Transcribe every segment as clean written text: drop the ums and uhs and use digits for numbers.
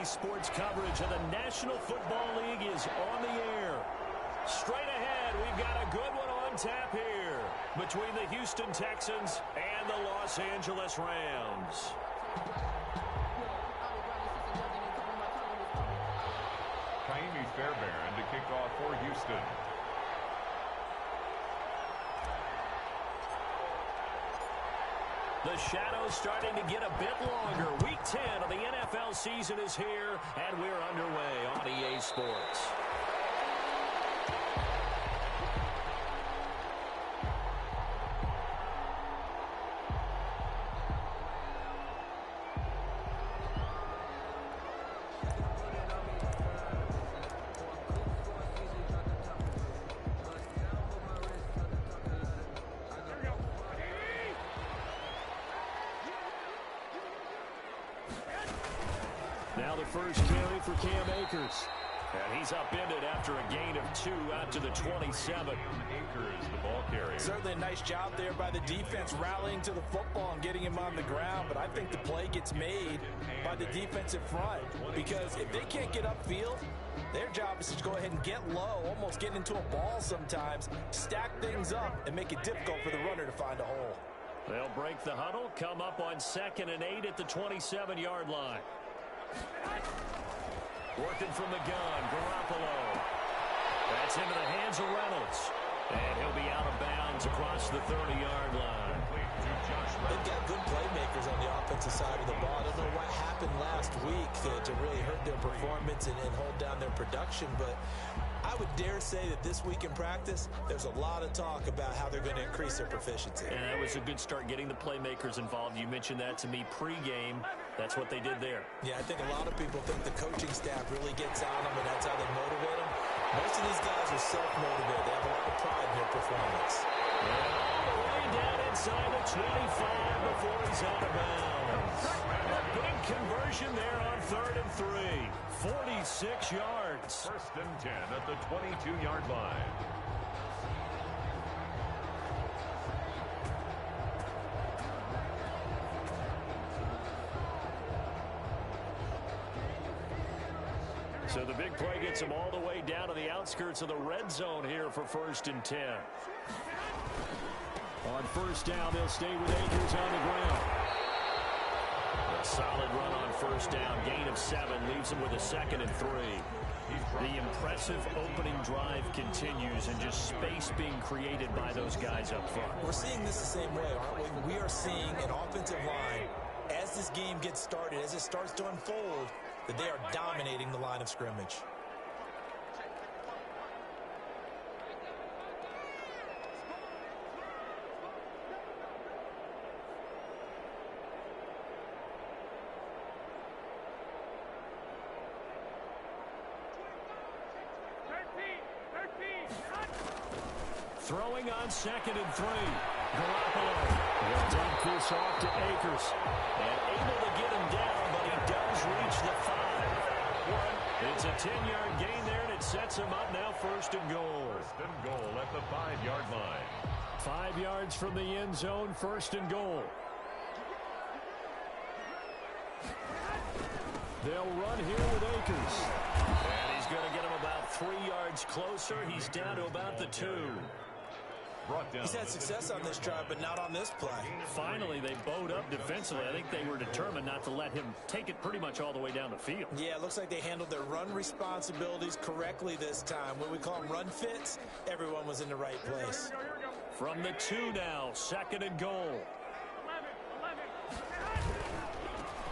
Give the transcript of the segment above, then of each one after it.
Sports coverage of the National Football League is on the air. Straight ahead, we've got a good one on tap here between the Houston Texans and the Los Angeles Rams. Kaimi Fairbairn to kick off for Houston. The shadow's starting to get a bit longer. Week 10 of the NFL season is here, and we're underway on EA Sports. Now the first carry for Cam Akers. And he's upended after a gain of 2 out to the 27. Akers, the ball carrier. Certainly a nice job there by the defense rallying to the football and getting him on the ground. But I think the play gets made by the defensive front. Because if they can't get upfield, their job is to go ahead and get low, almost get into a ball sometimes, stack things up, and make it difficult for the runner to find a hole. They'll break the huddle, come up on 2nd and 8 at the 27-yard line. Working from the gun, Garoppolo. That's into the hands of Reynolds. And he'll be out of bounds across the 30-yard line. They've got good playmakers on the offensive side of the ball. I don't know what happened last week to really hurt their performance and hold down their production, but I would dare say that this week in practice, there's a lot of talk about how they're going to increase their proficiency. And that was a good start getting the playmakers involved. You mentioned that to me pregame. That's what they did there. Yeah, I think a lot of people think the coaching staff really gets on them, and that's how they motivate them. Most of these guys are self-motivated. They have a lot of pride in their performance. And all the way down inside the 25 before he's out of bounds. A big conversion there on 3rd and 3. 46 yards. 1st and 10 at the 22-yard line. So the big play gets him all the way down to the outskirts of the red zone here for 1st and 10. On 1st down, they'll stay with Akers on the ground. A solid run on 1st down. Gain of 7 leaves him with a 2nd and 3. The impressive opening drive continues and just space being created by those guys up front. We're seeing this the same way, aren't we? We are seeing an offensive line, as this game gets started, as it starts to unfold, that they are dominating the line of scrimmage. Throwing on 2nd and 3. Garoppolo will dump this off to Akers. And able to get him down, but he does reach the 5. It's a 10-yard gain there, and it sets him up now 1st and goal. 1st and goal at the 5-yard line. 5 yards from the end zone, 1st and goal. They'll run here with Akers. And he's going to get him about 3 yards closer. He's down to about the 2. He's had success on this drive, but not on this play. Finally, they bowed up defensively. I think they were determined not to let him take it pretty much all the way down the field. Yeah, it looks like they handled their run responsibilities correctly this time. When we call them run fits, everyone was in the right place. From the 2 now, 2nd and goal.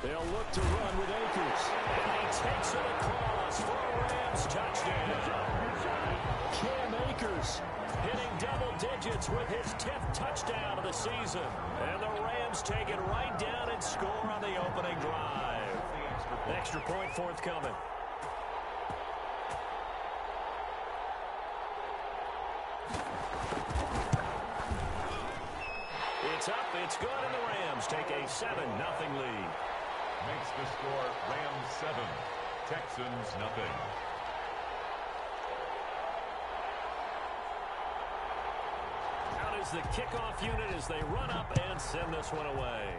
They'll look to run with Akers. And he takes it across for a Rams touchdown. Cam Akers hitting double digits with his 10th touchdown of the season. And the Rams take it right down and score on the opening drive. Extra point forthcoming. It's up, it's good, and the Rams take a 7-0 lead. Makes the score Rams 7, Texans nothing. Out is the kickoff unit as they run up and send this one away.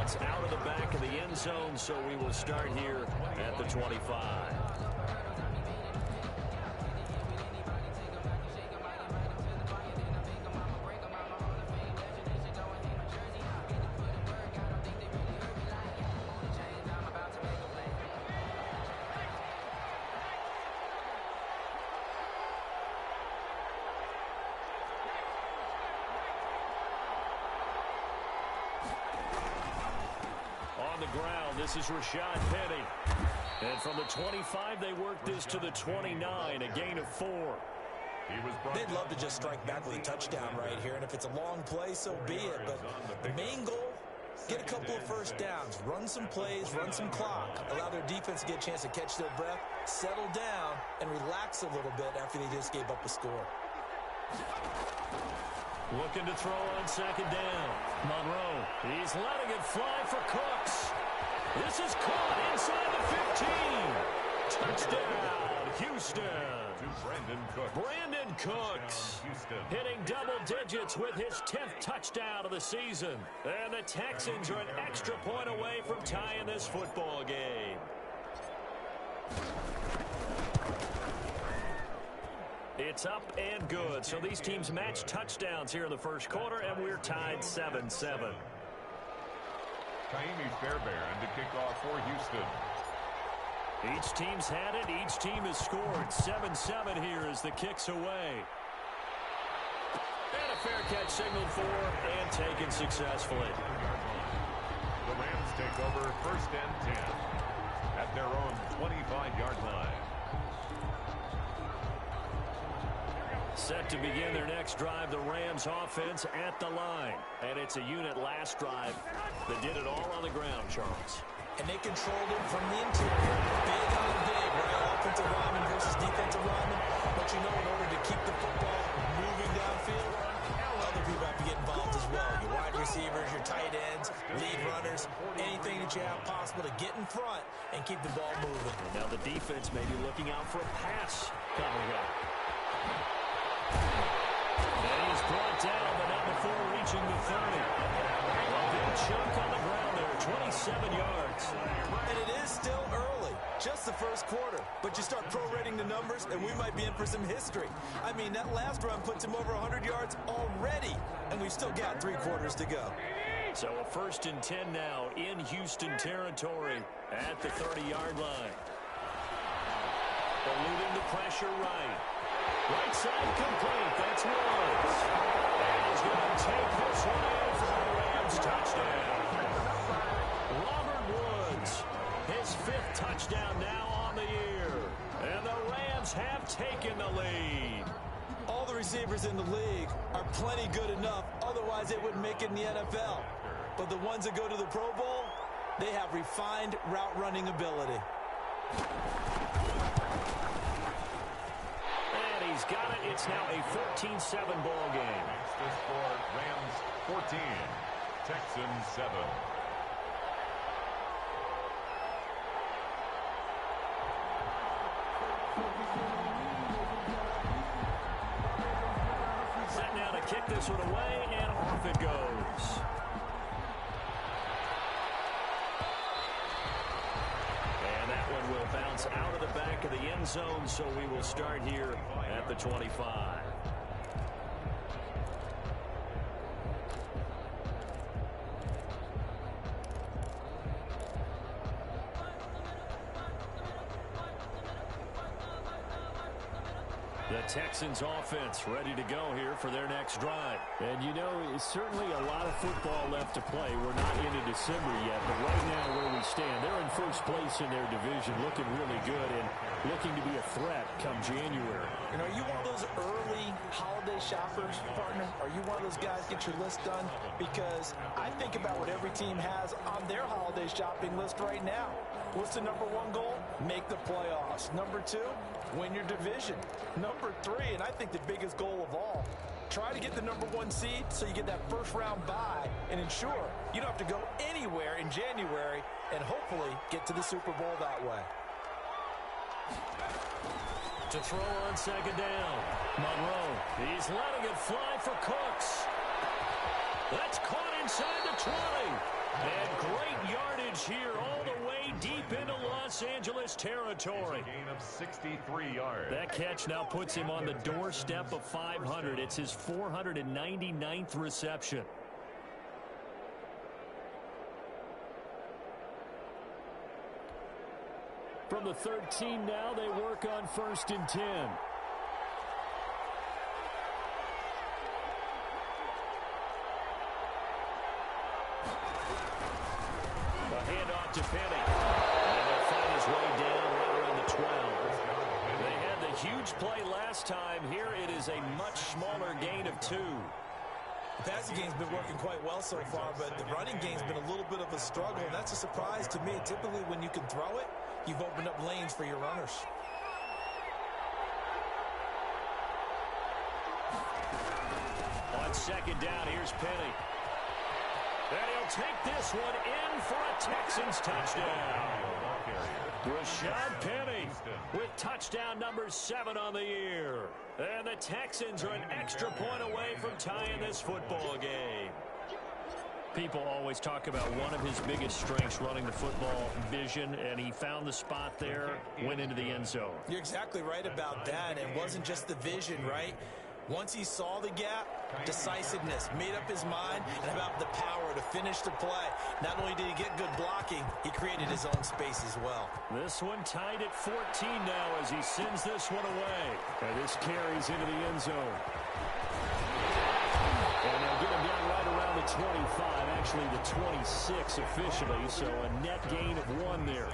bounce out of the back of the end zone, so we will start here at the 25. On the ground, this is Rashad Penny. And from the 25, they work this to the 29, a gain of 4. They'd love to just strike back with a touchdown right here, and if it's a long play, so be it. But the main goal, get a couple of first downs, run some plays, run some clock, allow their defense to get a chance to catch their breath, settle down, and relax a little bit after they just gave up a score. Looking to throw on second down. Monroe, he's letting it fly for Cooks. This is caught inside the 15. Touchdown, Houston. Brandon Cooks hitting double digits with his 10th touchdown of the season. And the Texans are an extra point away from tying this football game. It's up and good. So these teams match touchdowns here in the first quarter, and we're tied 7-7. Kaimi Fairbairn to kick off for Houston. Each team's had it. Each team has scored. 7-7 here as the kick's away. And a fair catch signaled for and taken successfully. The Rams take over 1st and 10 at their own 25-yard line. Set to begin their next drive, the Rams offense at the line. And it's a unit last drive that did it all on the ground, Charles. And they controlled it from the interior. Big on big, right? Offensive lineman versus defensive lineman. But you know, in order to keep the football moving downfield, other people have to get involved as well. Your wide receivers, your tight ends, lead runners, anything that you have possible to get in front and keep the ball moving. And now the defense may be looking out for a pass coming up. And he's brought down, but not before reaching the 30. A big chunk on the ground there, 27 yards. And it is still early, just the first quarter. But you start prorating the numbers, and we might be in for some history. I mean, that last run puts him over 100 yards already, and we've still got 3 quarters to go. So a 1st and 10 now in Houston territory at the 30-yard line. Eluding the pressure right. Right side complete. That's Woods. And he's going to take this one in for the Rams touchdown. Robert Woods, his 5th touchdown now on the year. And the Rams have taken the lead. All the receivers in the league are plenty good enough. Otherwise, they wouldn't make it in the NFL. But the ones that go to the Pro Bowl, they have refined route running ability. He's got it. It's now a 14-7 ball game. The score, Rams 14, Texans 7. Set now to kick this one away, and off it goes. And that one will bounce out of the back of the end zone, so we will start here at the 25. The Texans offense ready to go here for their next drive. And you know, it's certainly a lot of football left to play. We're not into December yet, but right now where we stand, they're in first place in their division, looking really good and looking to be a threat come January. And are you one of those early holiday shoppers, partner? Are you one of those guys get your list done? Because I think about what every team has on their holiday shopping list right now. What's the number 1 goal? Make the playoffs. Number 2, win your division. Number 3, and I think the biggest goal of all, try to get the number 1 seed so you get that first round bye and ensure you don't have to go anywhere in January and hopefully get to the Super Bowl that way. To throw on second down, Monroe. He's letting it fly for Cooks. That's caught inside the 20. And great yardage here all the way deep into Los Angeles territory. A gain of 63 yards. That catch now puts him on the doorstep of 500. It's his 499th reception. From the 13 now, they work on 1st and 10. A handoff to Penny. And he'll find his way down right around the 12. They had the huge play last time. Here it is a much smaller gain of 2. The passing game's been working quite well so far, but the running game's been a little bit of a struggle, and that's a surprise to me. Typically, when you can throw it, you've opened up lanes for your runners. On 2nd down, here's Penny. And he'll take this one in for a Texans touchdown. Rashad Penny with touchdown number 7 on the year. And the Texans are an extra point away from tying this football game. People always talk about one of his biggest strengths, running the football, vision, and he found the spot there, went into the end zone. You're exactly right about that. It wasn't just the vision, right? Once he saw the gap, decisiveness, made up his mind, and about the power to finish the play. Not only did he get good blocking, he created his own space as well. This one tied at 14 now as he sends this one away. And this carries into the end zone. And they'll get him down right around the 25, actually the 26 officially, so a net gain of 1 there.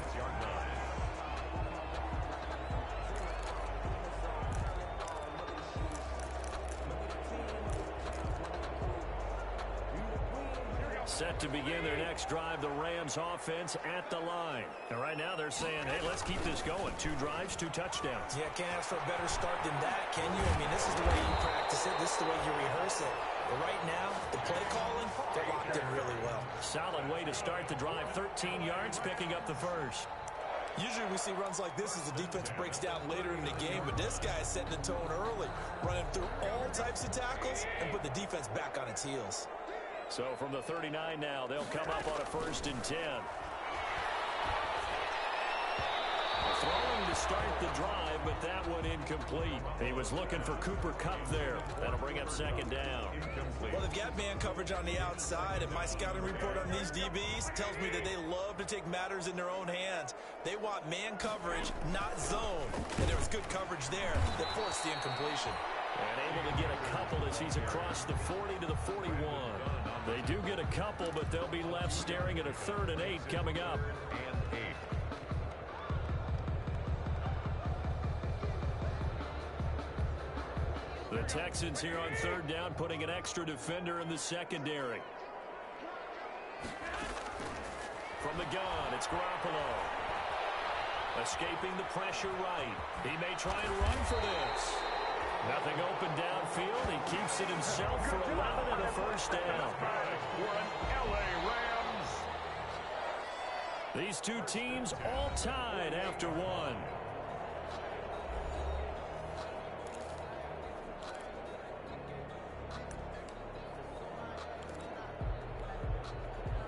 Set to begin their next drive, the Rams offense at the line. And right now they're saying, hey, let's keep this going. 2 drives, 2 touchdowns. Yeah, can't ask for a better start than that, can you? I mean, this is the way you practice it. This is the way you rehearse it. But right now, the play calling, they're locked in really well. Solid way to start the drive. 13 yards, picking up the first. Usually we see runs like this as the defense breaks down later in the game, but this guy is setting the tone early, running through all types of tackles and put the defense back on its heels. So from the 39 now, they'll come up on a 1st and 10. Throwing to start the drive, but that one incomplete. He was looking for Cooper Kupp there. That'll bring up 2nd down. Well, they've got man coverage on the outside, and my scouting report on these DBs tells me that they love to take matters in their own hands. They want man coverage, not zone. And there was good coverage there that forced the incompletion. And able to get a couple as he's across the 40 to the 41. They do get a couple, but they'll be left staring at a 3rd and 8 coming up. The Texans here on 3rd down, putting an extra defender in the secondary. From the gun, it's Garoppolo. Escaping the pressure right. He may try and run for this. Nothing open downfield. He keeps it himself for 11 and a 1st down. We're an LA Rams. These two teams all tied after 1.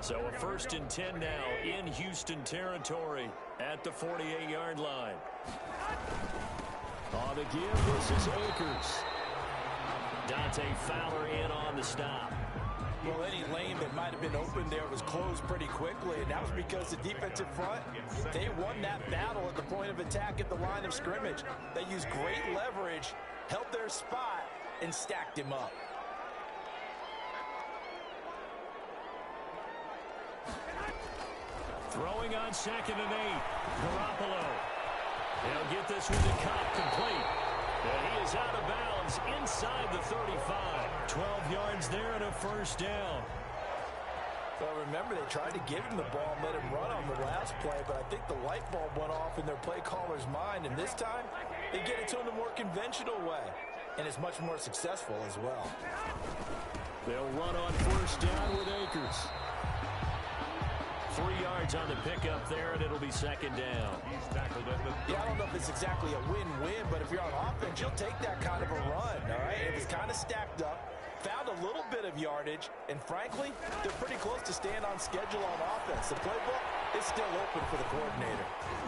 So a 1st and 10 now in Houston territory at the 48-yard line. On the give, this is Akers. Dante Fowler in on the stop. Well, any lane that might have been open there was closed pretty quickly, and that was because the defensive front, they won that battle at the point of attack at the line of scrimmage. They used great leverage, held their spot, and stacked him up. Throwing on 2nd and 8. Garoppolo. He'll get this one to Kupp complete. And he is out of bounds inside the 35. 12 yards there and a 1st down. Well, remember, they tried to give him the ball and let him run on the last play, but I think the light bulb went off in their play caller's mind, and this time they get it to him the more conventional way, and it's much more successful as well. They'll run on 1st down with Akers. 3 yards on the pickup there, and it'll be 2nd down. He's tackled at the 30. Yeah, I don't know if it's exactly a win-win, but if you're on offense, you'll take that kind of a run, all right? It was kind of stacked up, found a a little bit of yardage, and frankly, they're pretty close to staying on schedule on offense. The playbook is still open for the coordinator.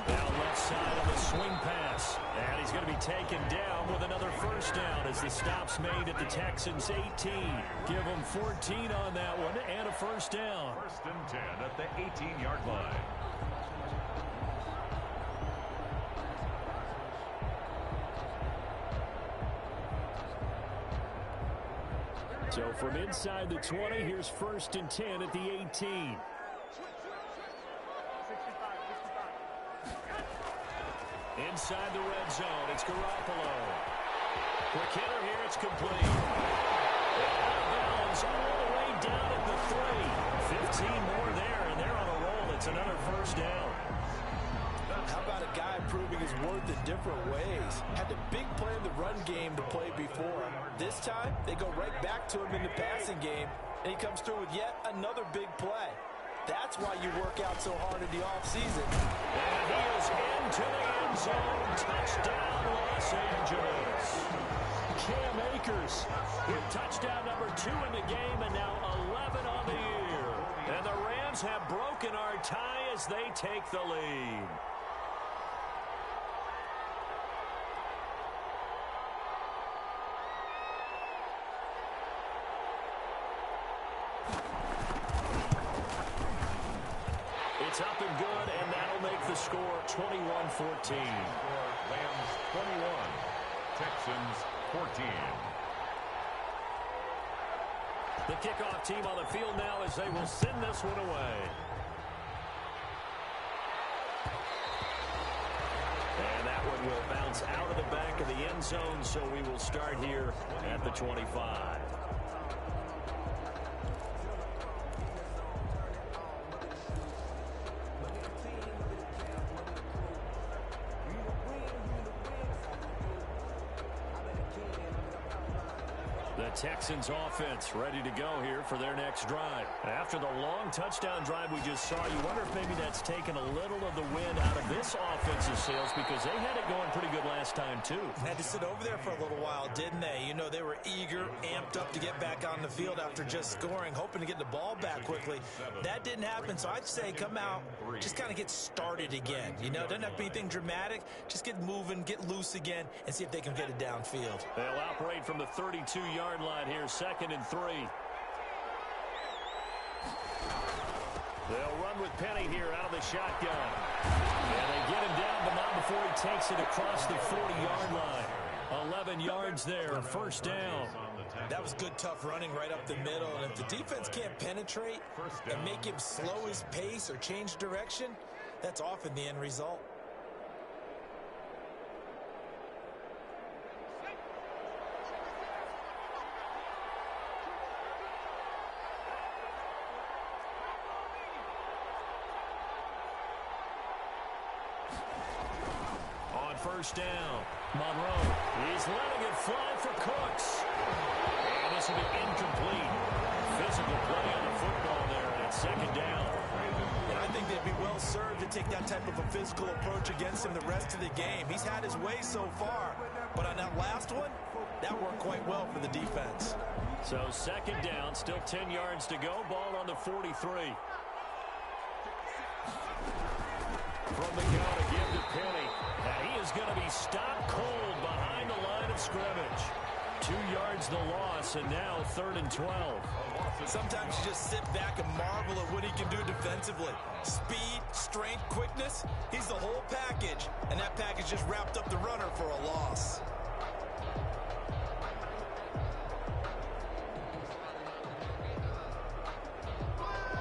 Now left side on the swing pass. And he's going to be taken down with another first down as the stop's made at the Texans' 18. Give them 14 on that one and a first down. 1st and 10 at the 18-yard line. So from inside the 20, here's 1st and 10 at the 18. Inside the red zone, it's Garoppolo. Quick hitter here, it's complete. Out of bounds all the way down at the 3. 15 more there, and they're on a roll. It's another first down. How about a guy proving his worth in different ways? Had a big play in the run game to play before. This time, they go right back to him in the passing game, and he comes through with yet another big play. That's why you work out so hard in the offseason. And he is into the end zone. Touchdown, Los Angeles. Cam Akers with touchdown number 2 in the game, and now 11 on the year. And the Rams have broken our tie as they take the lead. It's up and good, and that'll make the score 21-14. Rams 21, Texans 14. The kickoff team on the field now as they will send this one away. And that one will bounce out of the back of the end zone, so we will start here at the 25. The Texans offense ready to go here for their next drive. After the long touchdown drive we just saw, you wonder if maybe that's taken a little of the wind out of this offensive sails, because they had it going pretty good last time too. Had to sit over there for a little while, didn't they? You know, they were eager, amped up to get back on the field after just scoring, hoping to get the ball back quickly. That didn't happen, so I'd say come out, just kind of get started again. You know, it doesn't have to be anything dramatic. Just get moving, get loose again, and see if they can get it downfield. They'll operate from the 32-yard line here, 2nd and 3. They'll run with Penny here out of the shotgun. And they get him down, but not before he takes it across the 40-yard line. 11 yards there, 1st down. That was good, tough running right up the middle. And if the defense can't penetrate and make him slow his pace or change direction, that's often the end result. First down. Monroe, he's letting it fly for Cooks. And this will be incomplete. Physical play on the football there, and it's 2nd down. And I think they'd be well served to take that type of a physical approach against him the rest of the game. He's had his way so far, but on that last one, that worked quite well for the defense. So 2nd down, still 10 yards to go. Ball on the 43. From the gun to give to Penny. And he is going to be stopped cold behind the line of scrimmage. 2 yards the loss, and now 3rd and 12. Sometimes you just sit back and marvel at what he can do defensively. Speed, strength, quickness, he's the whole package. And that package just wrapped up the runner for a loss.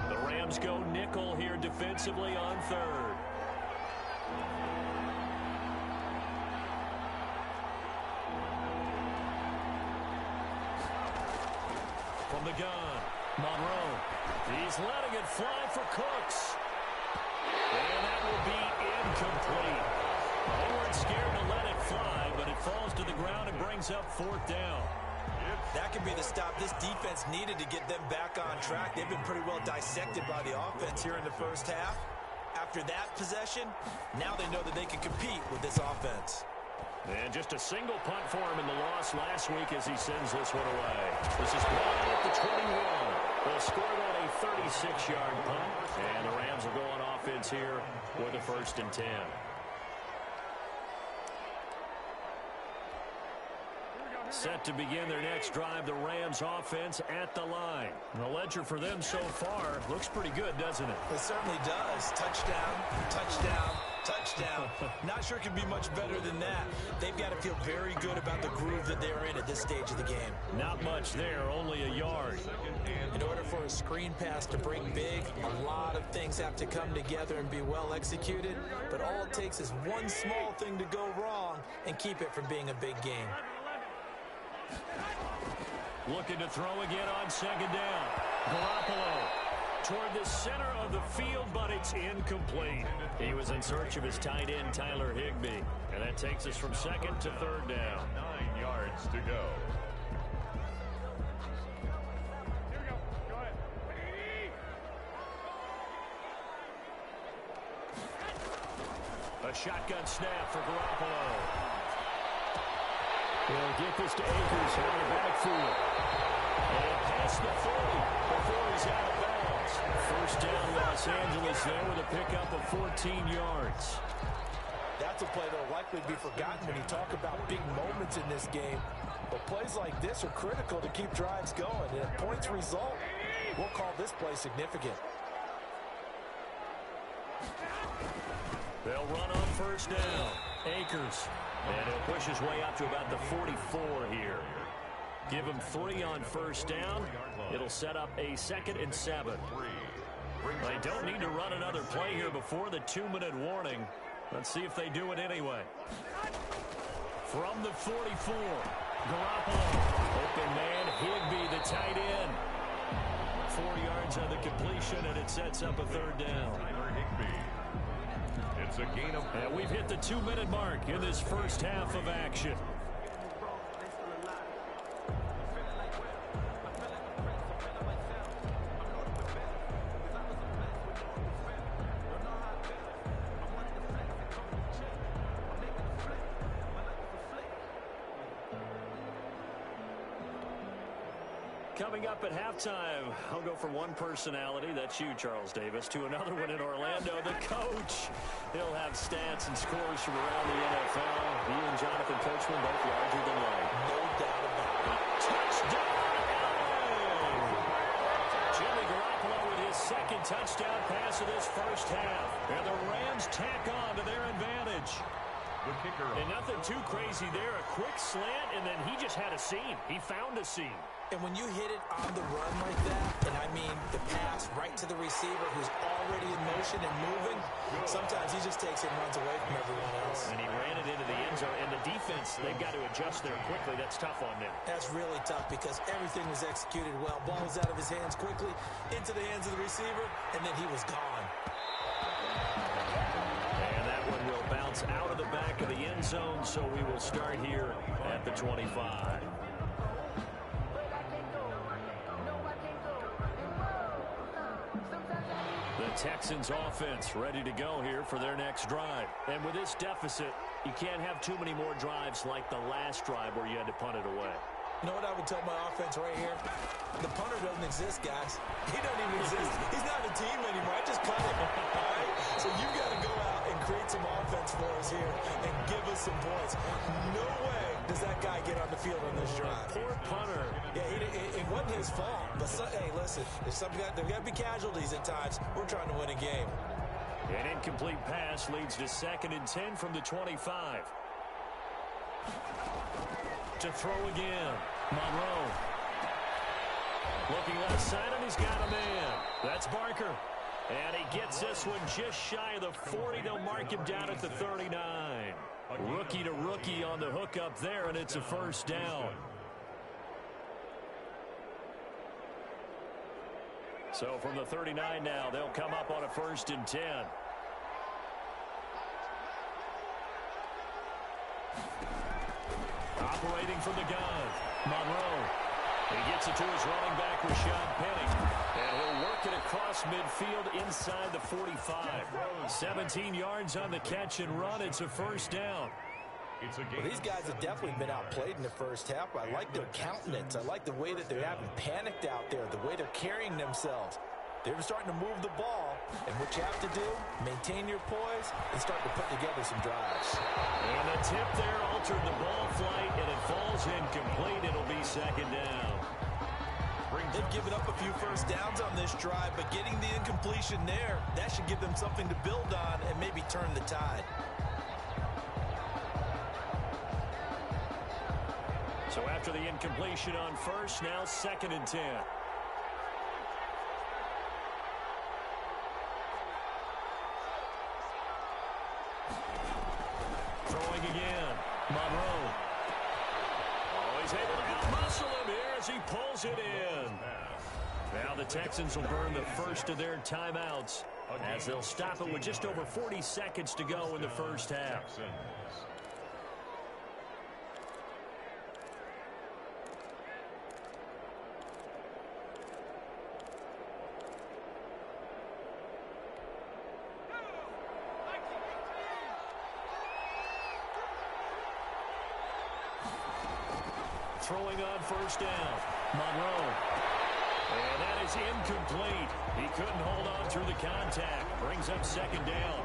The Rams go nickel here defensively on 3rd. From the gun, Monroe. He's letting it fly for Cooks. And that will be incomplete. They weren't scared to let it fly, but it falls to the ground and brings up 4th down. That could be the stop this defense needed to get them back on track. They've been pretty well dissected by the offense here in the first half. After that possession, now they know that they can compete with this offense. And just a single punt for him in the loss last week as he sends this one away. This is brought at the 21. They'll score that a 36-yard punt. And the Rams will go on offense here with a 1st and 10. Set to begin their next drive, the Rams offense at the line. And the ledger for them so far looks pretty good, doesn't it? It certainly does. Touchdown, touchdown, touchdown. Not sure it could be much better than that. They've got to feel very good about the groove that they're in at this stage of the game. Not much there, only a yard. In order for a screen pass to break big, a lot of things have to come together and be well executed. But all it takes is one small thing to go wrong and keep it from being a big game. Looking to throw again on 2nd down. Garoppolo toward the center of the field, but it's incomplete. He was in search of his tight end, Tyler Higbee. And that takes us from 2nd to 3rd down. 9 yards to go. A shotgun snap for Garoppolo. He'll get this to Akers out of the backfield. And past the 40 before he's out of bounds. 1st down, Los Angeles there with a pickup of 14 yards. That's a play that will likely be forgotten when you talk about big moments in this game. But plays like this are critical to keep drives going. And if points result, we'll call this play significant. They'll run on 1st down. Akers. And he'll push his way up to about the 44 here. Give him 3 on 1st down. It'll set up a 2nd and 7. They don't need to run another play here before the 2-minute warning. Let's see if they do it anyway. From the 44, Garoppolo. Open man, Higbee, the tight end. 4 yards on the completion, and it sets up a 3rd down. It's a gain of... And we've hit the 2-minute mark in this first half of action. Coming up at halftime, I'll go from one personality, that's you, Charles Davis, to another one in Orlando, the coach. He'll have stats and scores from around the NFL. He and Jonathan Coachman both larger than life. No doubt about it. Touchdown, LA! Jimmy Garoppolo with his 2nd touchdown pass of this first half. And the Rams tack on to their advantage. The kicker. And nothing too crazy there. A quick slant, and then he just had a seam. He found a seam. And when you hit it on the run like that, and I mean the pass right to the receiver who's already in motion and moving, sometimes he just takes it and runs away from everyone else. And he ran it into the end zone. And the defense, they've got to adjust there quickly. That's tough on them. That's really tough because everything was executed well. Ball was out of his hands quickly, into the hands of the receiver, and then he was gone. And that one will bounce out of the back of the end zone, so we will start here at the 25. Texans offense ready to go here for their next drive. And with this deficit, you can't have too many more drives like the last drive where you had to punt it away. You know what I would tell my offense right here? The punter doesn't exist, guys. He doesn't even exist. He's not a team anymore. I just punt him. All right? So you've got to go out and create some offense for us here and give us some points. No way does that guy get on the field on this drive. Poor punter. Yeah, it wasn't his fault. But, hey, listen, there's got to be casualties at times. We're trying to win a game. An incomplete pass leads to 2nd and 10 from the 25. To throw again. Monroe. Looking left side, and he's got a man. That's Barker. And he gets this one just shy of the 40. They'll mark him down at the 39. Rookie to rookie on the hook up there, and it's a 1st down. So from the 39 now, they'll come up on a 1st and 10. Operating from the gun, Monroe. He gets it to his running back, Rashad Penny. And he'll work it across midfield inside the 45. 17 yards on the catch and run. It's a 1st down. It's a game. Well, these guys have definitely been outplayed in the first half. I like their countenance. I like the way that they haven't panicked out there, the way they're carrying themselves. They're starting to move the ball, and what you have to do, maintain your poise and start to put together some drives. And the tip there altered the ball flight, and it falls incomplete. It'll be second down. They've given up a few first downs on this drive, but getting the incompletion there, that should give them something to build on and maybe turn the tide. So after the incompletion on first, now 2nd and 10. Throwing again. Monroe. Oh, he's able to out-muscle him here as he pulls it in. Now the Texans will burn the first of their timeouts as they'll stop it with just over 40 seconds to go in the first half. Throwing on first down. Monroe. And that is incomplete. He couldn't hold on through the contact. Brings up second down.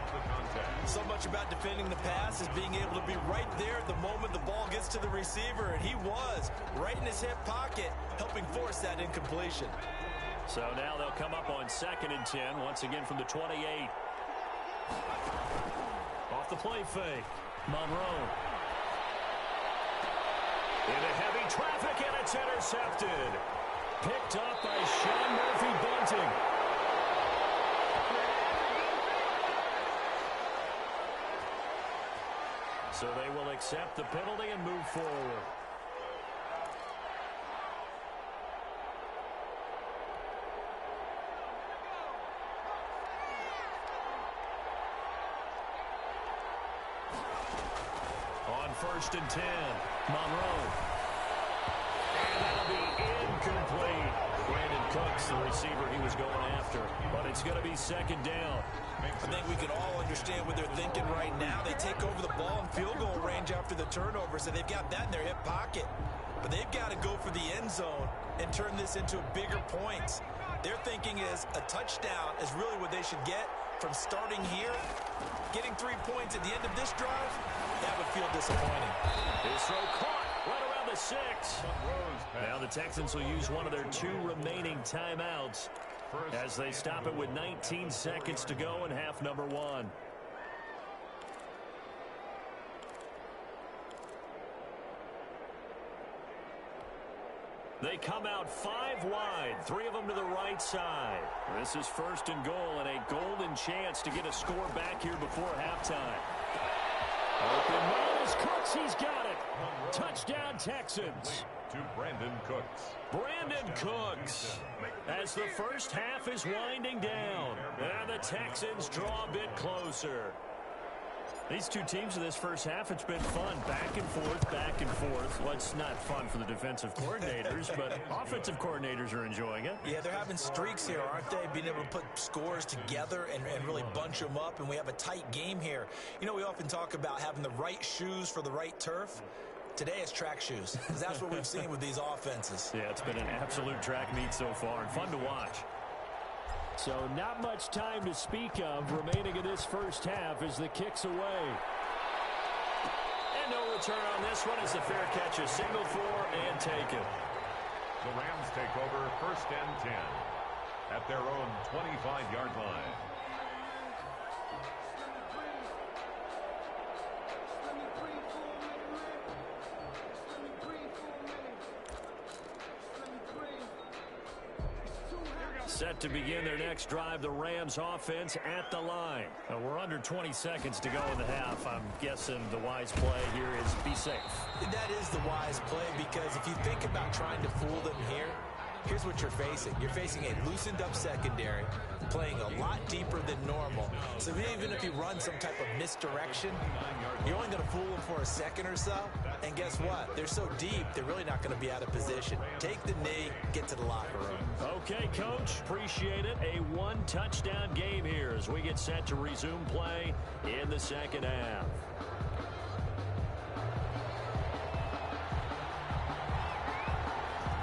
So much about defending the pass is being able to be right there at the moment the ball gets to the receiver, and he was right in his hip pocket, helping force that incompletion. So now they'll come up on 2nd and 10, once again from the 28. Off the play fake. Monroe. Into heavy traffic, and it's intercepted. Picked up by Sean Murphy-Bunting. So they will accept the penalty and move forward. On 1st and 10, Monroe. And that'll be incomplete. Brandon Cooks, the receiver he was going after. But it's going to be second down. I think we can all understand what they're thinking right now. They take over the ball in field goal range after the turnover, so they've got that in their hip pocket. But they've got to go for the end zone and turn this into bigger points. Their thinking is a touchdown is really what they should get from starting here. Getting 3 points at the end of this drive, that would feel disappointing. His throw caught right around the 6. Now the Texans will use one of their 2 remaining timeouts as they stop it with 19 seconds to go in half number 1. They come out 5 wide, 3 of them to the right side. This is 1st and goal and a golden chance to get a score back here before halftime. Open Miles Cooks, he's got it. Touchdown Texans. To Brandon Cooks. Brandon Cooks, as the first half is winding down, and the Texans draw a bit closer. These 2 teams in this first half, it's been fun. Back and forth, back and forth. Well, it's not fun for the defensive coordinators, but offensive coordinators are enjoying it. Yeah, they're having streaks here, aren't they? Being able to put scores together and really bunch them up, and we have a tight game here. You know, we often talk about having the right shoes for the right turf. Today it's track shoes, because that's what we've seen with these offenses. Yeah, it's been an absolute track meet so far, and fun to watch. So not much time to speak of remaining in this first half as the kick's away. And no return on this one as the fair catch is signaled for and taken. The Rams take over 1st and 10 at their own 25-yard line. Set to begin their next drive, the Rams offense at the line. We're under 20 seconds to go in the half. I'm guessing the wise play here is be safe. That is the wise play, because if you think about trying to fool them here, here's what you're facing. You're facing a loosened up secondary, playing a lot deeper than normal. So even if you run some type of misdirection, you're only going to fool them for a second or so. And guess what? They're so deep, they're really not going to be out of position. Take the knee, get to the locker room. Okay, Coach, appreciate it. A 1-touchdown game here as we get set to resume play in the second half.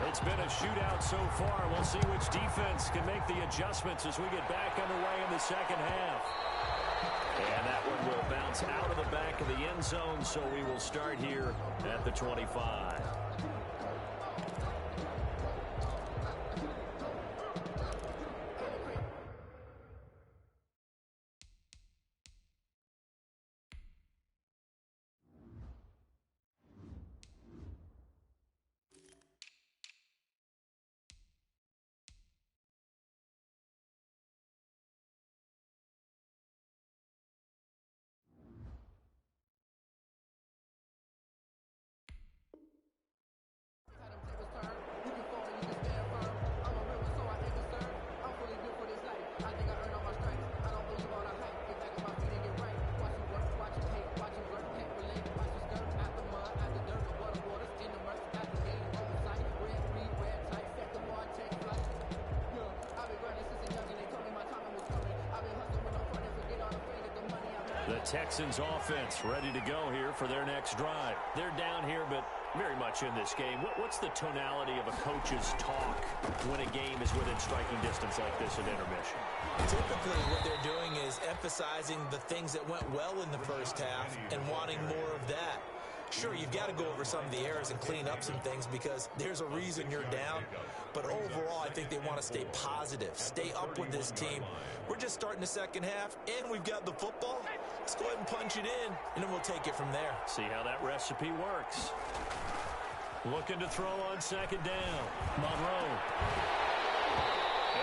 It's been a shootout so far. We'll see which defense can make the adjustments as we get back underway in the second half. And that one will bounce out of the back of the end zone, so we will start here at the 25. The Texans offense ready to go here for their next drive. They're down here, but very much in this game. What's the tonality of a coach's talk when a game is within striking distance like this at intermission? Typically, what they're doing is emphasizing the things that went well in the first half and wanting more of that. Sure, you've got to go over some of the errors and clean up some things because there's a reason you're down. But overall, I think they want to stay positive, stay up with this team. We're just starting the second half, and we've got the football. Let's go ahead and punch it in, and then we'll take it from there. See how that recipe works. Looking to throw on second down. Monroe.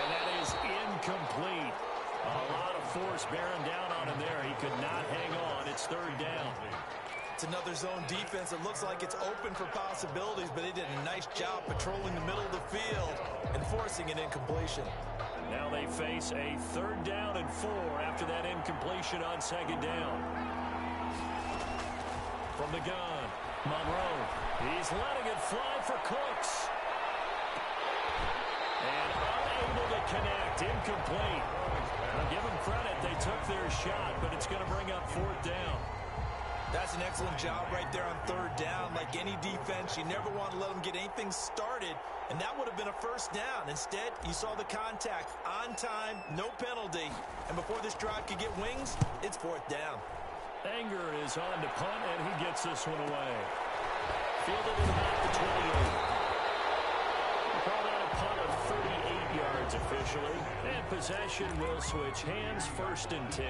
And that is incomplete. A lot of force bearing down on him there. He could not hang on. It's third down. It's another zone defense. It looks like it's open for possibilities, but they did a nice job patrolling the middle of the field and forcing an incompletion. Now they face a third down and 4 after that incompletion on second down. From the gun, Monroe. He's letting it fly for Cooks. And unable to connect, incomplete. I'll give them credit. They took their shot, but it's going to bring up fourth down. That's an excellent job right there on third down. Like any defense, you never want to let them get anything started, and that would have been a first down. Instead, you saw the contact on time, no penalty, and before this drive could get wings, it's fourth down. Anger is on to punt, and he gets this one away. Fielded at about the 28. Call that a punt of 38 yards officially, and possession will switch hands, first and 10.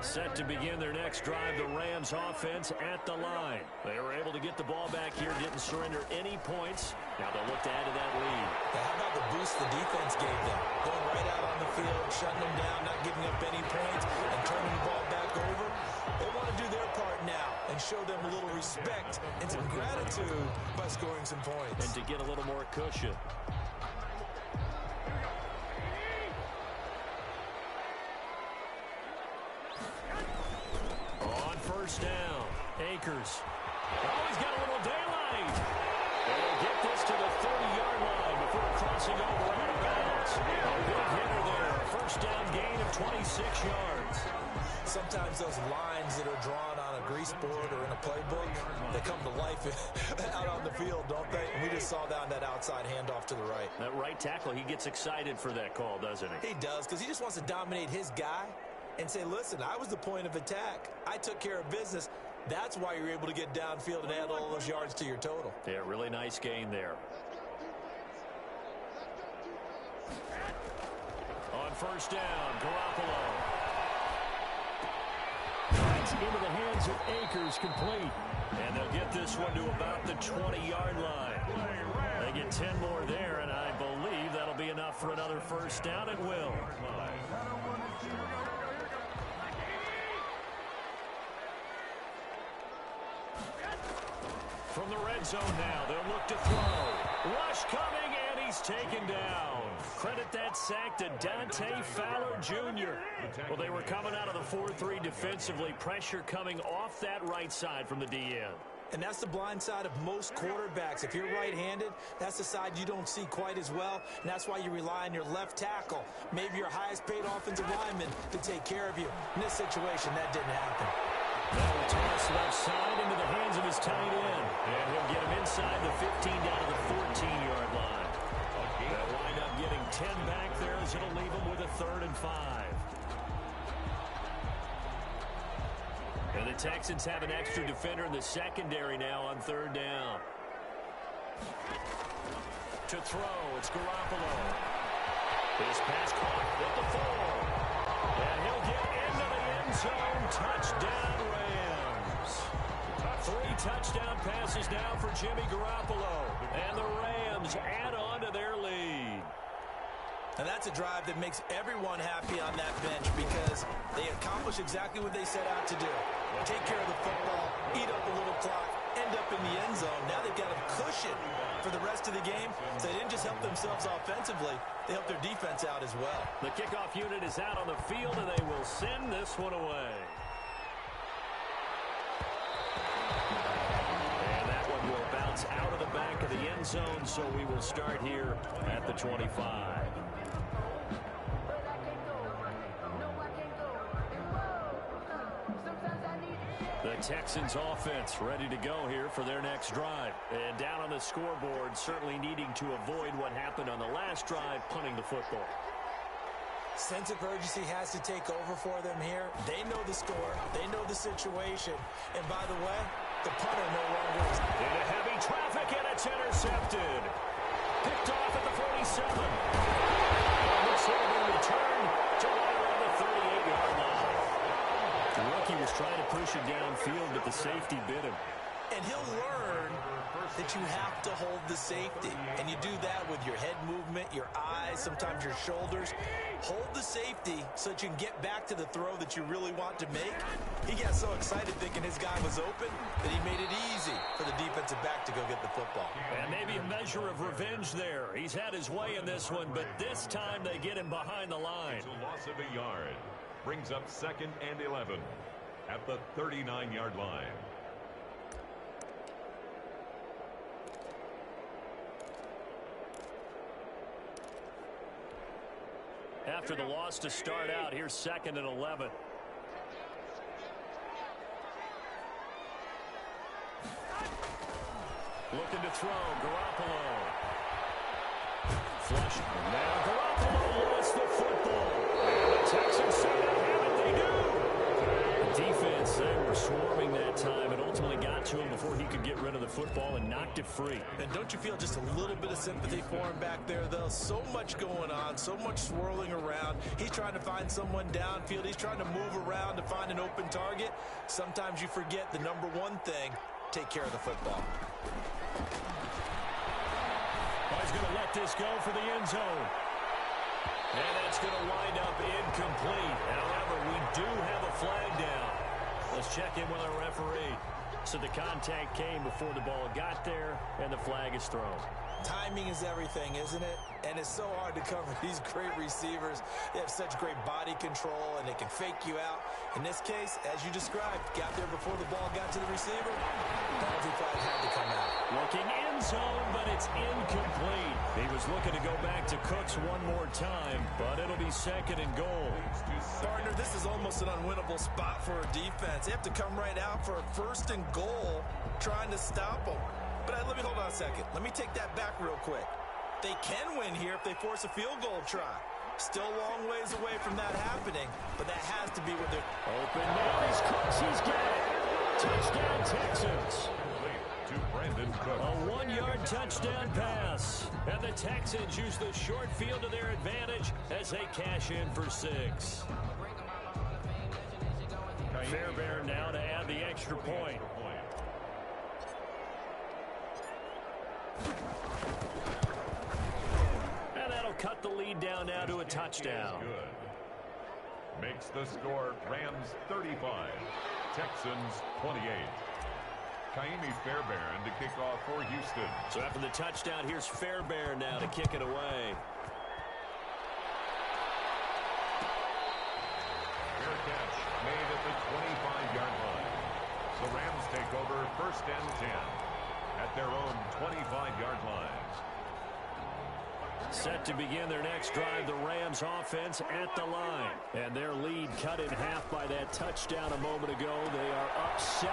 Set to begin their next drive, the Rams offense at the line. They were able to get the ball back here, didn't surrender any points. Now they'll look to add to that lead. Now, how about the boost the defense gave them? Going right out on the field, shutting them down, not giving up any points, and turning the ball back over. They want to do their part now and show them a little respect and some gratitude by scoring some points. And to get a little more cushion. First down. Akers. Oh, he's got a little daylight. They'll get this to the 30-yard line before crossing over out of bounds. A big hitter there. First down gain of 26 yards. Sometimes those lines that are drawn on a grease board or in a playbook, they come to life out on the field, don't they? And we just saw that on that outside handoff to the right. That right tackle, he gets excited for that call, doesn't he? He does, because he just wants to dominate his guy and say, listen, I was the point of attack. I took care of business. That's why you're able to get downfield and add all those yards to your total. Yeah, really nice gain there. On first down, Garoppolo. That's into the hands of Akers, complete. And they'll get this one to about the 20-yard line. They get 10 more there, and I believe that'll be enough for another first down. It will. From the red zone now, they'll look to throw. Rush coming, and he's taken down. Credit that sack to Dante Fowler Jr. Well, they were coming out of the 4-3 defensively. Pressure coming off that right side from the DN. And that's the blind side of most quarterbacks. If you're right-handed, that's the side you don't see quite as well, and that's why you rely on your left tackle, maybe your highest-paid offensive lineman, to take care of you. In this situation, that didn't happen. Now a toss left side into the hands of his tight end, and he'll get him inside the 15 down to the 14-yard line. They'll wind up getting 10 back there as it'll leave him with a 3rd and 5. And the Texans have an extra defender in the secondary now on 3rd down. To throw, it's Garoppolo. His pass caught at the 4. And he'll get into the end zone. Touchdown, Rams. 3 touchdown passes now for Jimmy Garoppolo. And the Rams add on to their lead. And that's a drive that makes everyone happy on that bench because they accomplish exactly what they set out to do. Take care of the football, eat up a little clock, end up in the end zone. Now they've got a cushion for the rest of the game. So they didn't just help themselves offensively, they helped their defense out as well. The kickoff unit is out on the field, and they will send this one away. And that one will bounce out of the back of the end zone, so we will start here at the 25. The Texans offense ready to go here for their next drive. And down on the scoreboard, certainly needing to avoid what happened on the last drive, punting the football. Sense of urgency has to take over for them here. They know the score. They know the situation. And by the way, the punter no longer is. Into heavy traffic, and it's intercepted. Picked off at the 47. And this will be returned to right around the 38-yard line. The rookie was trying to push it downfield, but the safety bit him. And he'll learn that you have to hold the safety. And you do that with your head movement, your eyes, sometimes your shoulders. Hold the safety so that you can get back to the throw that you really want to make. He got so excited thinking his guy was open that he made it easy for the defensive back to go get the football. And maybe a measure of revenge there. He's had his way in this one, but this time they get him behind the line. It's a loss of a yard. Brings up 2nd and 11 at the 39-yard line. After the loss to start out, here's 2nd and 11. Looking to throw, Garoppolo. Flush. Now Garoppolo lost the football. And the Texans say they have it. They do. The defense, they were swarming that time and ultimately got to him before he could get rid of the football and knocked it free. And don't you feel just a little bit of sympathy for him back there, though? So much going on, so much swirling around. He's trying to find someone downfield. He's trying to move around to find an open target. Sometimes you forget the number one thing, take care of the football. Oh, he's going to let this go for the end zone. And that's going to wind up incomplete. However, we do have a flag down. Let's check in with our referee. So the contact came before the ball got there, and the flag is thrown. Timing is everything, isn't it? And it's so hard to cover these great receivers. They have such great body control, and they can fake you out. In this case, as you described, got there before the ball got to the receiver. Penalty flag had to come out. Looking in zone, but it's incomplete. He was looking to go back to Cooks one more time, but it'll be 2nd and goal. Partner, this is almost an unwinnable spot for a defense. They have to come right out for a 1st and goal, trying to stop them. But let me hold on a second. Let me take that back real quick. They can win here if they force a field goal try. Still a long ways away from that happening, but that has to be what they're... Open now, he's Cooks, he's got it. Touchdown, Texans. To Brandon Cooks. A 1-yard touchdown pass. And the Texans use the short field to their advantage as they cash in for 6. Fairbairn now to add the extra point. And that'll cut the lead down now to a touchdown. Good. Makes the score Rams 35, Texans 28. Kaimi Fairbairn to kick off for Houston. So after the touchdown, here's Fairbairn now to kick it away. Fair catch made at the 25-yard line. The Rams take over 1st and 10 at their own 25-yard line. Set to begin their next drive, the Rams offense at the line. And their lead cut in half by that touchdown a moment ago. They are up 7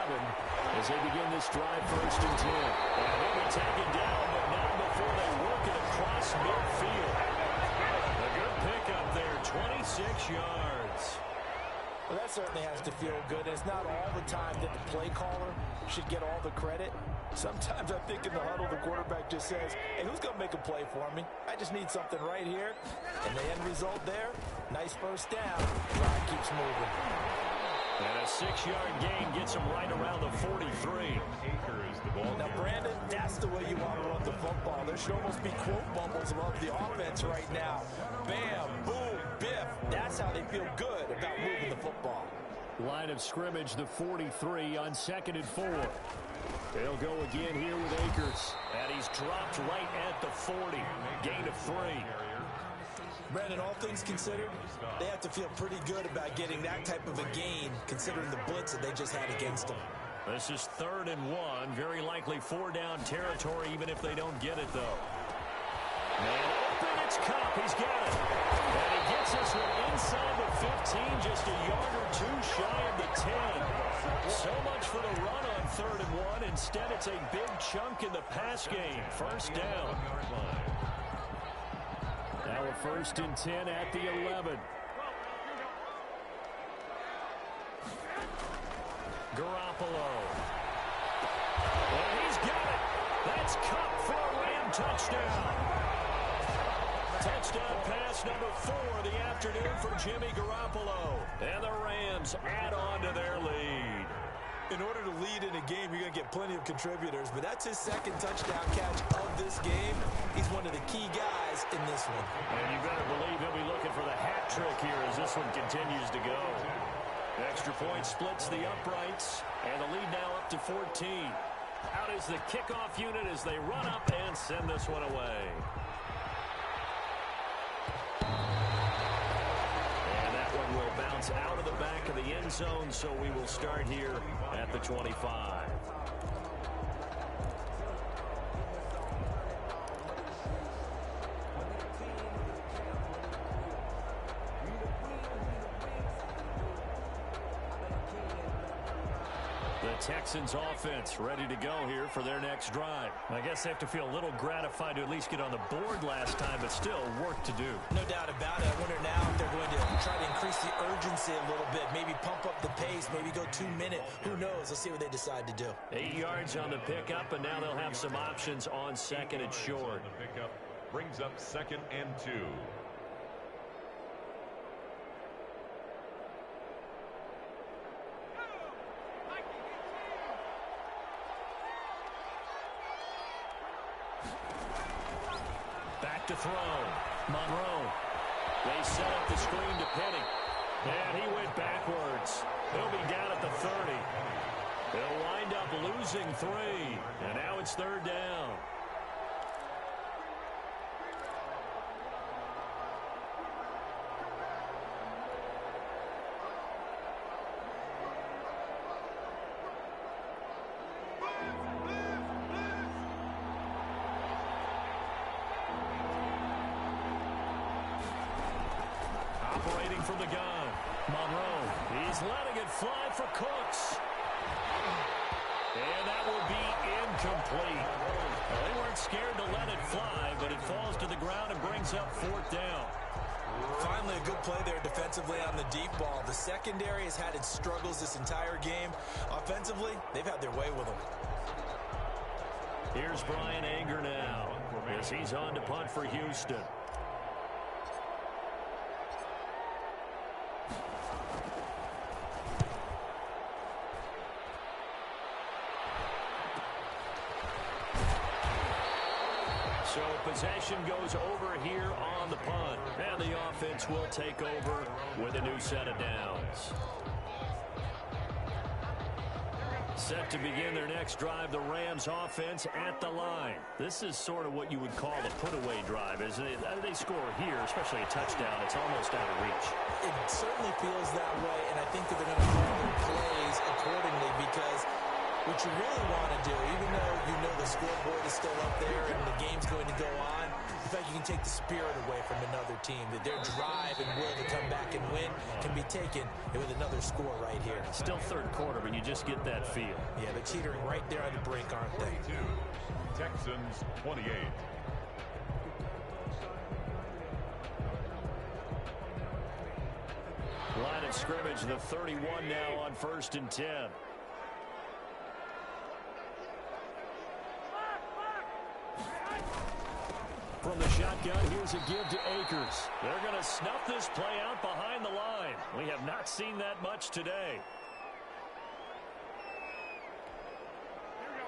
as they begin this drive 1st and 10. And they'll be taken down, but not before they work it across midfield. A good pickup there, 26 yards. Well, that certainly has to feel good. It's not all the time that the play caller should get all the credit. Sometimes I think in the huddle, the quarterback just says, hey, who's going to make a play for me? I just need something right here. And the end result there, nice first down. Drive keeps moving. And a 6-yard gain gets him right around the 43. Now, Brandon, that's the way you want to run the football. There should almost be quote bubbles above the offense right now. Bam, boom, biff. That's how they feel good about moving the football. Line of scrimmage, the 43 on 2nd and 4. They'll go again here with Akers. And he's dropped right at the 40. Gain of 3. Brandon, all things considered, they have to feel pretty good about getting that type of a gain, considering the blitz that they just had against them. This is 3rd and 1. Very likely 4-down territory, even if they don't get it, though. Man open, it's Cup. He's got it. And he gets this one inside the 15, just a yard or 2 shy of the 10. So much for the run on 3rd and 1. Instead, it's a big chunk in the pass game. 1st down. Now a 1st and 10 at the 11. Garoppolo. And he's got it. That's Cup for a Ram touchdown. Touchdown pass number 4 of the afternoon for Jimmy Garoppolo. And the Rams add on to their lead. In order to lead in a game, you're going to get plenty of contributors, but that's his 2nd touchdown catch of this game. He's one of the key guys in this one. And you better believe he'll be looking for the hat trick here as this one continues to go. Extra point splits the uprights, and the lead now up to 14. Out is the kickoff unit as they run up and send this one away. And that one will bounce out of the back of the end zone, so we will start here at the 25. The Texans offense ready to go here for their next drive. I guess they have to feel a little gratified to at least get on the board last time, but still work to do. No doubt about it. I wonder now if they're going to try to increase the urgency a little bit, maybe pump up the pace, maybe go 2-minute. Who knows? Let's see what they decide to do. 8 yards on the pickup, and now they'll have some options on 2nd and short. The pickup brings up 2nd and 2. Back to throw. Monroe. They set up the screen to Penny. And he went backwards. He'll be down at the 30. They'll wind up losing 3. And now it's 3rd down. Operating from the gun. Monroe. He's letting it fly for Cooks. And that will be incomplete. Well, they weren't scared to let it fly, but it falls to the ground and brings up 4th down. Finally, a good play there defensively on the deep ball. The secondary has had its struggles this entire game. Offensively, they've had their way with them. Here's Brian Anger now as he's on to punt for Houston. So possession goes over here on the punt. And the offense will take over with a new set of downs. Set to begin their next drive, the Rams offense at the line. This is sort of what you would call a put-away drive, isn't it? They score here, especially a touchdown. It's almost out of reach. It certainly feels that way, and I think that they're going to call their plays accordingly because what you really want to do, even though you know the scoreboard is still up there and the game's going to go on, in fact, you can take the spirit away from another team, that their drive and will to come back and win can be taken with another score right here. Still third quarter, but you just get that feel. Yeah, they're teetering right there on the brink, aren't they? 42, Texans 28. Line of scrimmage, the 31 now on 1st and 10. From the shotgun, here's a give to Akers. They're going to snuff this play out behind the line. We have not seen that much today.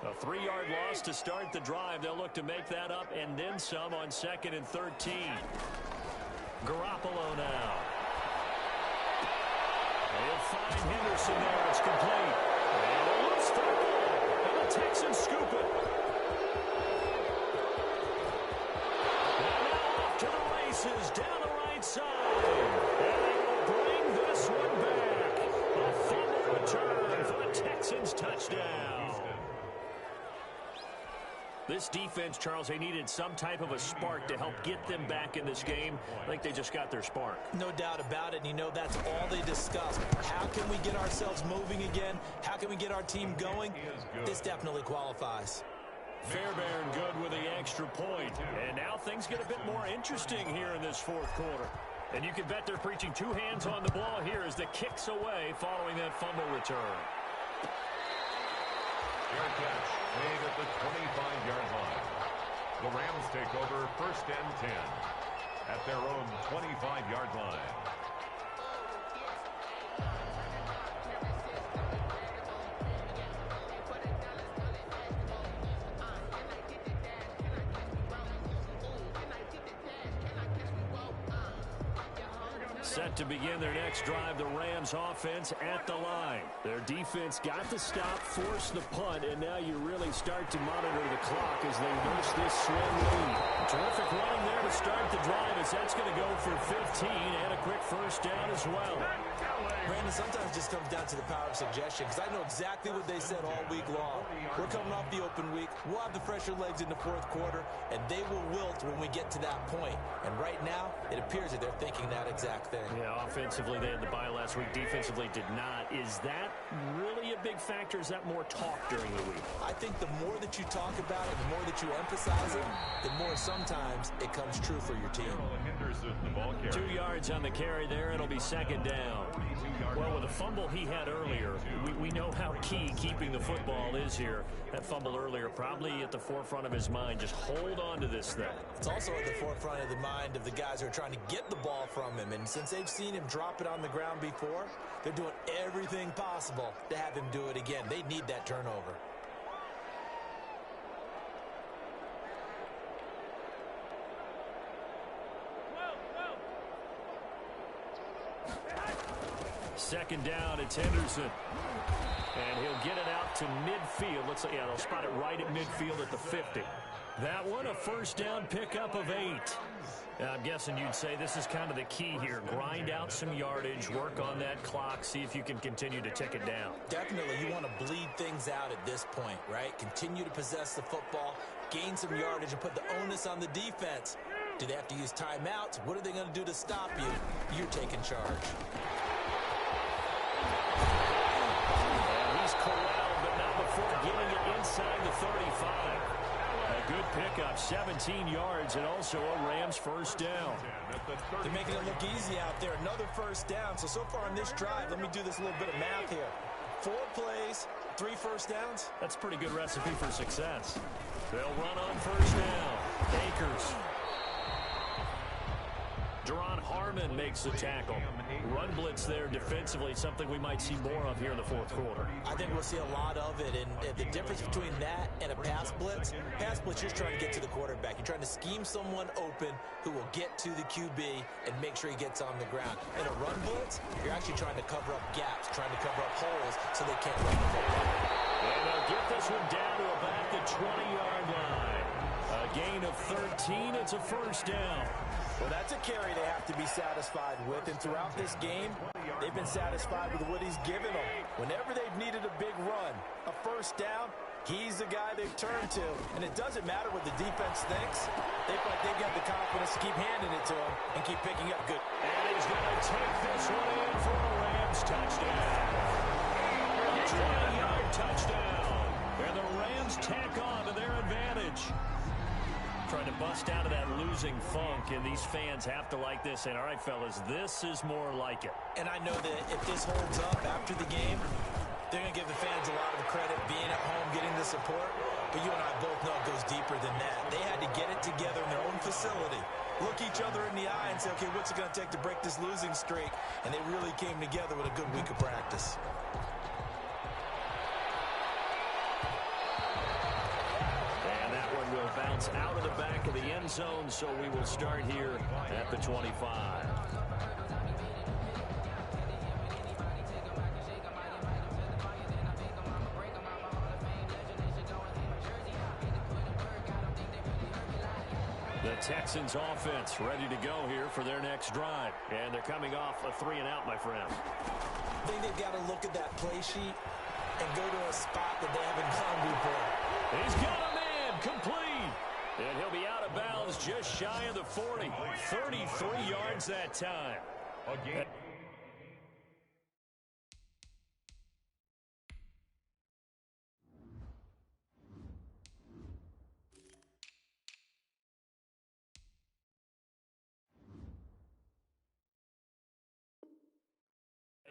A 3-yard loss to start the drive. They'll look to make that up and then some on 2nd and 13. Garoppolo now. They'll find Henderson there. It's complete. And a loose football. And the Texans scoop it. To the races, down the right side. And they will bring this one back. A fumble return for the Texans touchdown. This defense, Charles, they needed some type of a spark to help get them back in this game. I think they just got their spark. No doubt about it. And you know, that's all they discussed. How can we get ourselves moving again? How can we get our team going? This definitely qualifies. Fairbairn good with the extra point. And now things get a bit more interesting here in this 4th quarter. And you can bet they're preaching 2 hands on the ball here as the kick's away following that fumble return. Fair catch made at the 25-yard line. The Rams take over 1st and 10 at their own 25-yard line. Set to begin their next drive, the Rams offense at the line. Their defense got the stop, forced the punt, and now you really start to monitor the clock as they nurse this slim lead. Terrific running there to start the drive as that's going to go for 15 and a quick first down as well. Brandon, sometimes it just comes down to the power of suggestion because I know exactly what they said all week long. We're coming off the open week. We'll have the fresher legs in the 4th quarter, and they will wilt when we get to that point. And right now, it appears that they're thinking that exact thing. Yeah, offensively, they had the bye last week. Defensively, did not. Is that really a big factor? Is that more talk during the week? I think the more that you talk about it, the more that you emphasize it, the more sometimes it comes true for your team. Henderson, the ball carrier. 2 yards on the carry there. It'll be 2nd down. Well, with the fumble he had earlier, we know how key keeping the football is here. That fumble earlier probably at the forefront of his mind. Just hold on to this thing. It's also at the forefront of the mind of the guys who are trying to get the ball from him. And since they've seen him drop it on the ground before, they're doing everything possible to have him do it again. They need that turnover. Second down, it's Henderson. And he'll get it out to midfield. Looks like, yeah, they'll spot it right at midfield at the 50. That one, a first down pickup of 8. I'm guessing you'd say this is kind of the key here. Grind out some yardage, work on that clock, see if you can continue to tick it down. Definitely, you want to bleed things out at this point, right? Continue to possess the football, gain some yardage, and put the onus on the defense. Do they have to use timeouts? What are they going to do to stop you? You're taking charge. And he's corralled, but not before getting it inside the 35. A good pickup, 17 yards, and also a Rams first down. They're making it look easy out there. Another first down. So far on this drive, let me do this little bit of math here. 4 plays, 3 first downs. That's a pretty good recipe for success. They'll run on first down. Akers. Duron Harmon makes the tackle. Run blitz there defensively, something we might see more of here in the 4th quarter. I think we'll see a lot of it, and the difference between that and a pass blitz, you're trying to get to the quarterback. You're trying to scheme someone open who will get to the QB and make sure he gets on the ground. In a run blitz, you're actually trying to cover up gaps, trying to cover up holes so they can't run the football. get this one down to about the 20-yard line. A gain of 13. It's a first down. Well, that's a carry they have to be satisfied with. And throughout this game, they've been satisfied with what he's given them. Whenever they've needed a big run, a first down, he's the guy they've turned to. And it doesn't matter what the defense thinks. They feel like they've got the confidence to keep handing it to him and keep picking up good. And he's going to take this one in for a Rams touchdown. A 20-yard touchdown. And the Rams tack on to their advantage. Trying to bust out of that losing funk, and these fans have to like this. And all right, fellas, this is more like it. And I know that if this holds up after the game, they're going to give the fans a lot of credit being at home, getting the support. But you and I both know it goes deeper than that. They had to get it together in their own facility, look each other in the eye and say, okay, what's it going to take to break this losing streak? And they really came together with a good week of practice. And that one will bounce out of the back of the end zone, so we will start here at the 25. The Texans offense ready to go here for their next drive. And they're coming off a 3-and-out, my friend. I think they've got to look at that play sheet and go to a spot that they haven't gone before. He's got a man complete. And he'll be out of bounds just shy of the 40. 33 yards that time. Again.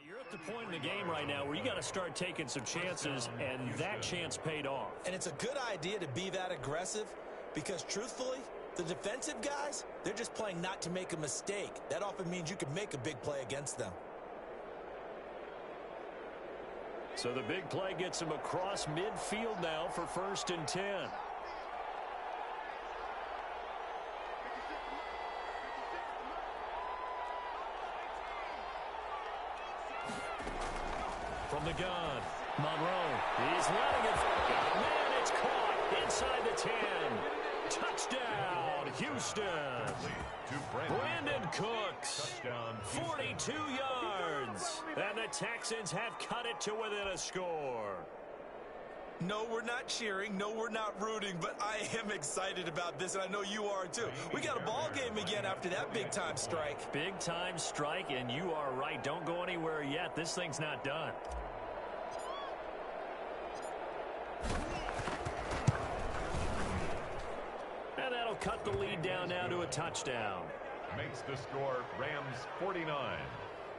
You're at the point in the game right now where you got to start taking some chances, and that chance paid off. And it's a good idea to be that aggressive because, truthfully, the defensive guys, they're just playing not to make a mistake. That often means you can make a big play against them. So the big play gets him across midfield now for 1st and 10. From the gun, Monroe, he's letting it. Man, it's caught inside the 10. Touchdown, Houston. Brandon Cooks, 42 yards. And the Texans have cut it to within a score. No, we're not cheering. No, we're not rooting, but I am excited about this, and I know you are too. We got a ball game again after that big-time strike. Big-time strike, and you are right. Don't go anywhere yet. This thing's not done. And that'll cut the lead down now to a touchdown. Makes the score Rams 49,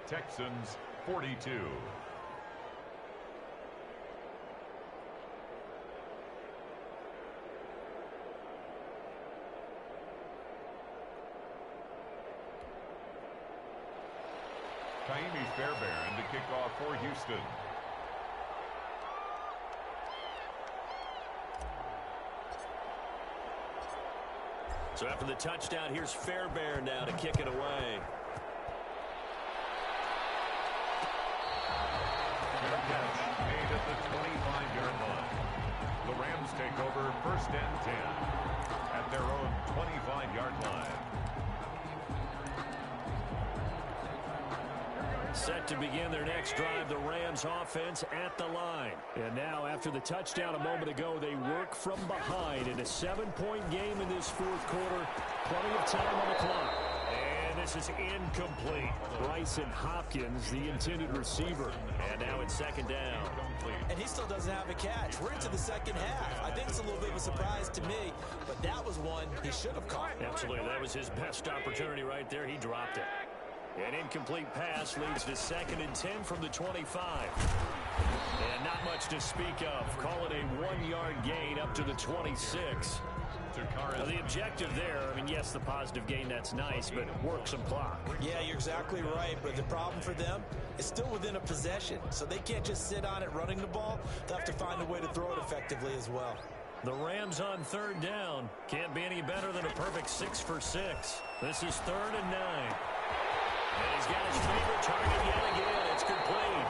Texans 42. Kaimi Fairbairn to kick off for Houston. So after the touchdown, here's Fairbairn now to kick it away. Fair catch made at the 25-yard line. The Rams take over 1st and 10 at their own 25-yard line. Set to begin their next drive, the Rams offense at the line. And now, after the touchdown a moment ago, they work from behind in a 7-point game in this 4th quarter. Plenty of time on the clock. And this is incomplete. Bryson Hopkins, the intended receiver. And now it's 2nd down. And he still doesn't have a catch. We're into the 2nd half. I think it's a little bit of a surprise to me, but that was one he should have caught. Absolutely. That was his best opportunity right there. He dropped it. An incomplete pass leads to 2nd and 10 from the 25. And not much to speak of. Call it a 1-yard gain up to the 26. Now, the objective there, I mean, yes, the positive gain, that's nice, but work some clock. Yeah, you're exactly right, but the problem for them is still within a possession, so they can't just sit on it running the ball. They'll have to find a way to throw it effectively as well. The Rams on 3rd down. Can't be any better than a perfect 6 for 6. This is 3rd and 9. And he's got his favorite target yet again. It's complete.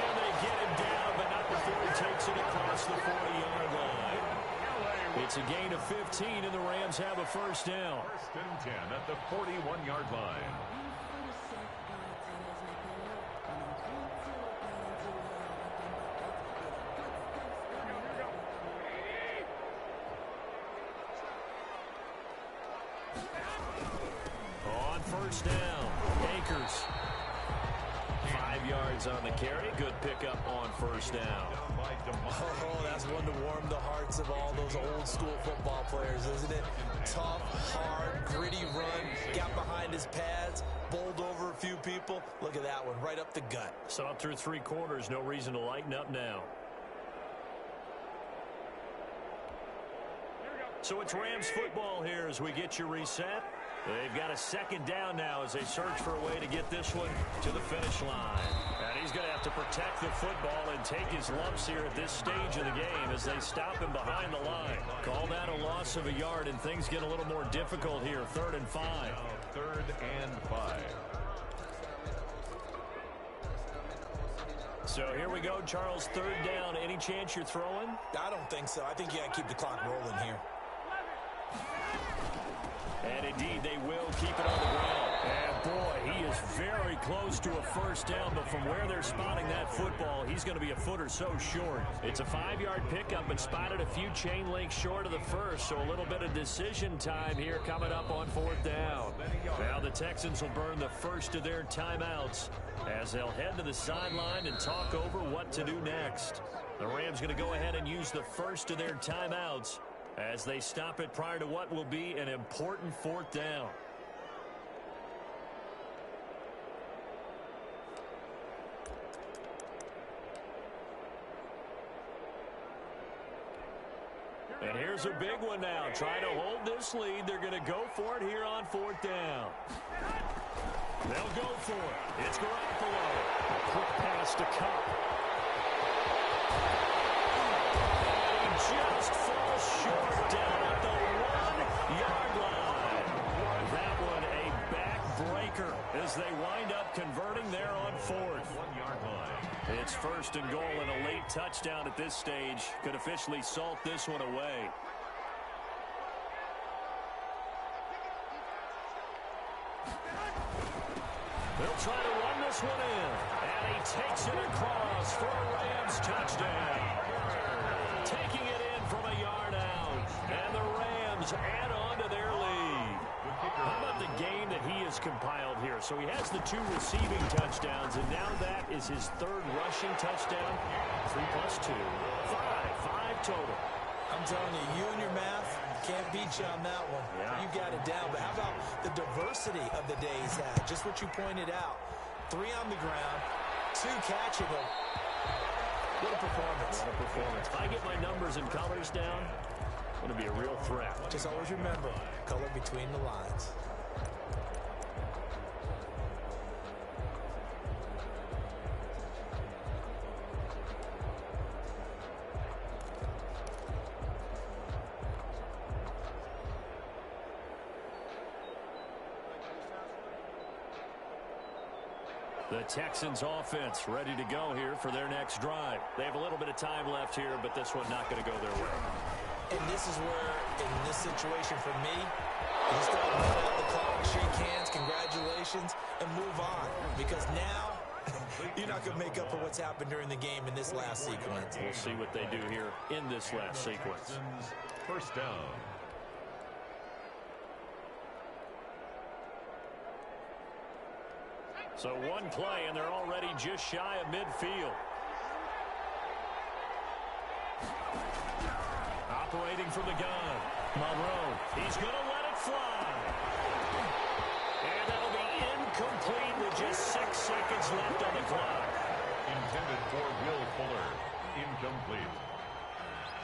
And they get him down, but not before he takes takes it across the 40-yard line. It's a gain of 15, and the Rams have a first down. First and 10 at the 41-yard line. On first down, Akers. 5 yards on the carry. Good pickup on first down. Oh, that's one to warm the hearts of all those old school football players, isn't it? Tough, hard, gritty run. Got behind his pads, bowled over a few people. Look at that one, right up the gut. Saw it through 3 quarters. No reason to lighten up now. So it's Rams football here as we get you reset. They've got a second down now as they search for a way to get this one to the finish line. And he's going to have to protect the football and take his lumps here at this stage of the game as they stop him behind the line. Call that a loss of a yard, and things get a little more difficult here. 3rd and 5. Now 3rd and 5. So here we go, Charles. 3rd down. Any chance you're throwing? I don't think so. I think you got to keep the clock rolling here. And indeed, they will keep it on the ground. And boy, he is very close to a first down, but from where they're spotting that football, he's going to be a foot or so short. It's a 5-yard pickup, but spotted a few chain links short of the first, so a little bit of decision time here coming up on 4th down. Now the Texans will burn the first of their timeouts as they'll head to the sideline and talk over what to do next. The Rams going to go ahead and use the first of their timeouts as they stop it prior to what will be an important 4th down. And here's a big one now. Trying to hold this lead. They're going to go for it here on 4th down. They'll go for it. It's Garoppolo. A quick pass to Cup. Just falls short down at the 1-yard line. That one a backbreaker as they wind up converting there on 4th. 1-yard line. It's 1st and goal, and a late touchdown at this stage could officially salt this one away. They'll try to run this one in, and he takes it across for a Rams touchdown. Taking it in from a yard out, and the Rams add on to their lead. How about the game that he has compiled here? So he has the 2 receiving touchdowns, and now that is his 3rd rushing touchdown. 3 plus 2, 5 total. I'm telling you, you and your math can't beat you on that one. Yeah. You got it down. But how about the diversity of the day he's had? Just what you pointed out. 3 on the ground, 2 catching them. What a performance. What a performance. If I get my numbers and colors down, it's going to be a real threat. Just always remember, color between the lines. The Texans offense ready to go here for their next drive. They have a little bit of time left here, but this one not going to go their way. And this is where, in this situation for me, you just got to run out the clock, shake hands, congratulations, and move on. Because now, you're not going to make up for what's happened during the game in this last sequence. We'll see what they do here in this last sequence. First down. So one play, and they're already just shy of midfield. Operating from the gun, Monroe. He's going to let it fly. And that'll be incomplete with just 6 seconds left on the clock. Intended for Will Fuller. Incomplete.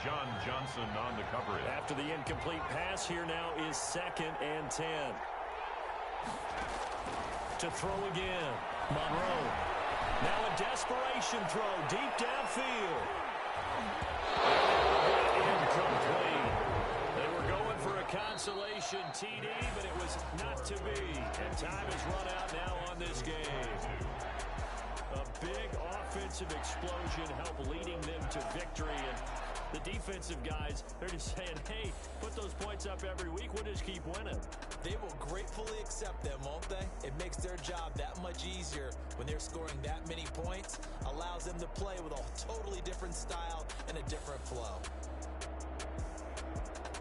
John Johnson on the coverage. After the incomplete pass, here now is 2nd and 10. To throw again, Monroe. Now a desperation throw deep downfield. Incomplete. They were going for a consolation TD, but it was not to be. And time is run out now on this game. A big offensive explosion helped leading them to victory. And the defensive guys, they're just saying, hey, put those points up every week. We'll just keep winning. They will gratefully accept them, won't they? It makes their job that much easier when they're scoring that many points. Allows them to play with a totally different style and a different flow.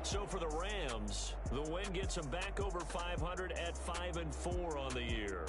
So for the Rams, the win gets them back over 500 at 5-4 on the year.